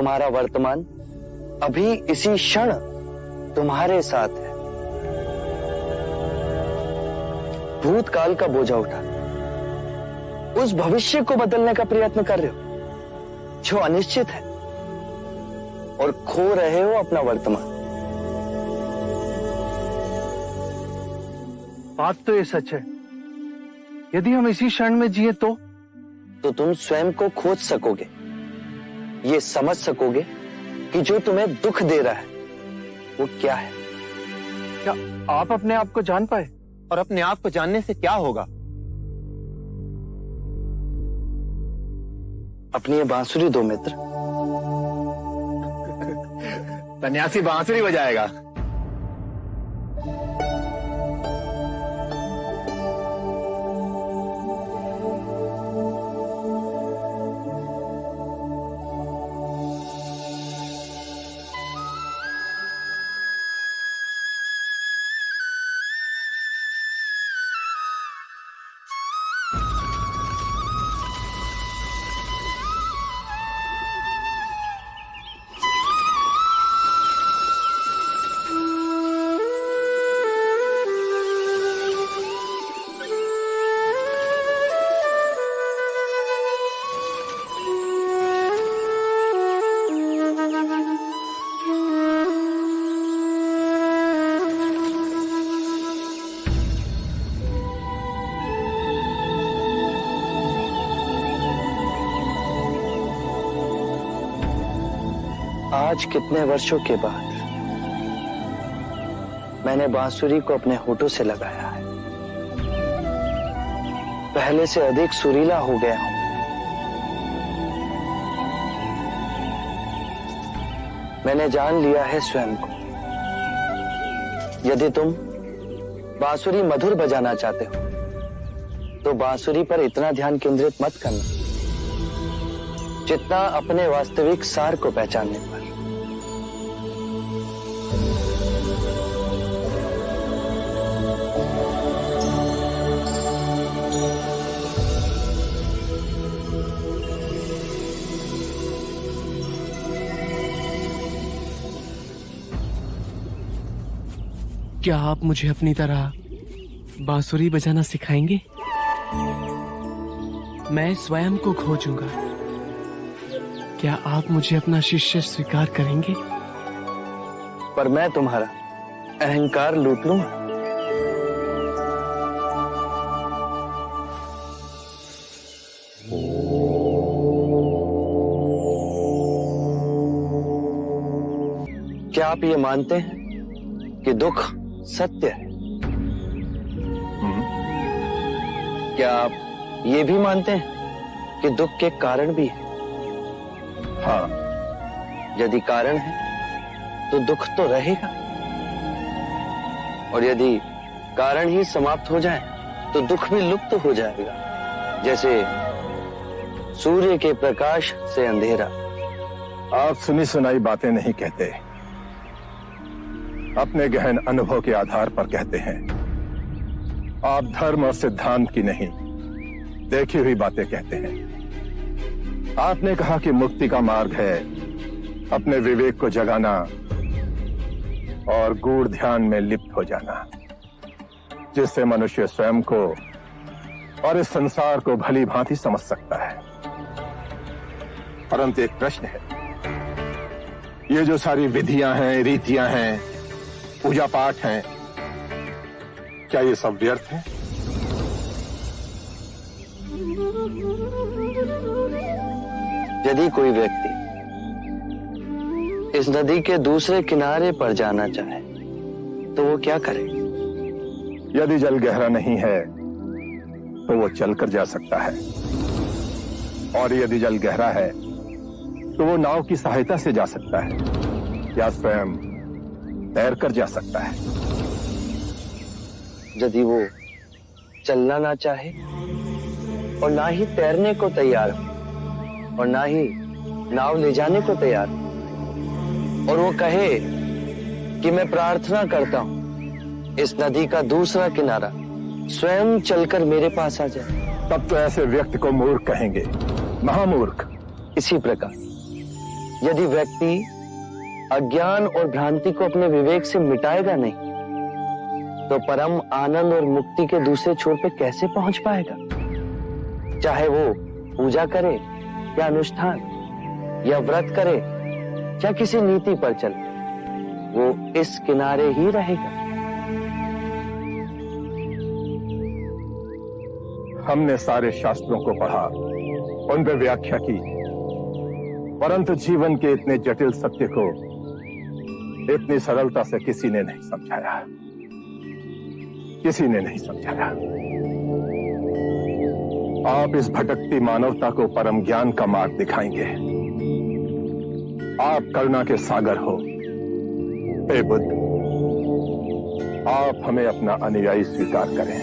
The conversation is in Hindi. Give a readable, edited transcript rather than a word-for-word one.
तुम्हारा वर्तमान अभी इसी क्षण तुम्हारे साथ है। भूतकाल का बोझा उठा उस भविष्य को बदलने का प्रयत्न कर रहे हो जो अनिश्चित है, और खो रहे हो अपना वर्तमान। बात तो ये सच है। यदि हम इसी क्षण में जिए तो तुम स्वयं को खोज सकोगे, ये समझ सकोगे कि जो तुम्हें दुख दे रहा है वो क्या है। क्या आप अपने आप को जान पाए? और अपने आप को जानने से क्या होगा? अपनी ये बांसुरी दो मित्र। सन्यासी बांसुरी बजाएगा। आज कितने वर्षों के बाद मैंने बांसुरी को अपने होठों से लगाया है। पहले से अधिक सुरीला हो गया हूं। मैंने जान लिया है स्वयं को। यदि तुम बांसुरी मधुर बजाना चाहते हो तो बांसुरी पर इतना ध्यान केंद्रित मत करना जितना अपने वास्तविक सार को पहचानने पर। क्या आप मुझे अपनी तरह बांसुरी बजाना सिखाएंगे? मैं स्वयं को खोजूंगा। क्या आप मुझे अपना शिष्य स्वीकार करेंगे? पर मैं तुम्हारा अहंकार लूट लूंगा। क्या आप ये मानते हैं कि दुख सत्य है? क्या आप ये भी मानते हैं कि दुख के कारण भी है? हाँ। यदि कारण है तो दुख तो रहेगा, और यदि कारण ही समाप्त हो जाए तो दुख भी लुप्त हो जाएगा, जैसे सूर्य के प्रकाश से अंधेरा। आप सुनी सुनाई बातें नहीं कहते, अपने गहन अनुभव के आधार पर कहते हैं। आप धर्म और सिद्धांत की नहीं, देखी हुई बातें कहते हैं। आपने कहा कि मुक्ति का मार्ग है अपने विवेक को जगाना और गूढ़ ध्यान में लिप्त हो जाना, जिससे मनुष्य स्वयं को और इस संसार को भली भांति समझ सकता है। परंतु एक प्रश्न है, ये जो सारी विधियां हैं, रीतियां हैं, पूजा पाठ हैं, क्या ये सब व्यर्थ है? यदि कोई व्यक्ति इस नदी के दूसरे किनारे पर जाना चाहे तो वो क्या करे? यदि जल गहरा नहीं है तो वो चलकर जा सकता है, और यदि जल गहरा है तो वो नाव की सहायता से जा सकता है या स्वयं तैरकर जा सकता है। यदि वो चलना ना चाहे और ना ही तैरने को तैयार हो और ना ही नाव ले जाने को तैयार हो, और वो कहे कि मैं प्रार्थना करता हूं इस नदी का दूसरा किनारा स्वयं चलकर मेरे पास आ जाए, तब तो ऐसे व्यक्ति को मूर्ख कहेंगे, महामूर्ख। इसी प्रकार यदि व्यक्ति अज्ञान और भ्रांति को अपने विवेक से मिटाएगा नहीं, तो परम आनंद और मुक्ति के दूसरे छोर पे कैसे पहुंच पाएगा? चाहे वो पूजा करे या अनुष्ठान, या व्रत करे या किसी नीति पर चले, वो इस किनारे ही रहेगा। हमने सारे शास्त्रों को पढ़ा, उन पर व्याख्या की, परंतु जीवन के इतने जटिल सत्य को इतनी सरलता से किसी ने नहीं समझाया, किसी ने नहीं समझाया। आप इस भटकती मानवता को परम ज्ञान का मार्ग दिखाएंगे। आप करुणा के सागर हो। हे बुद्ध, आप हमें अपना अनुयायी स्वीकार करें।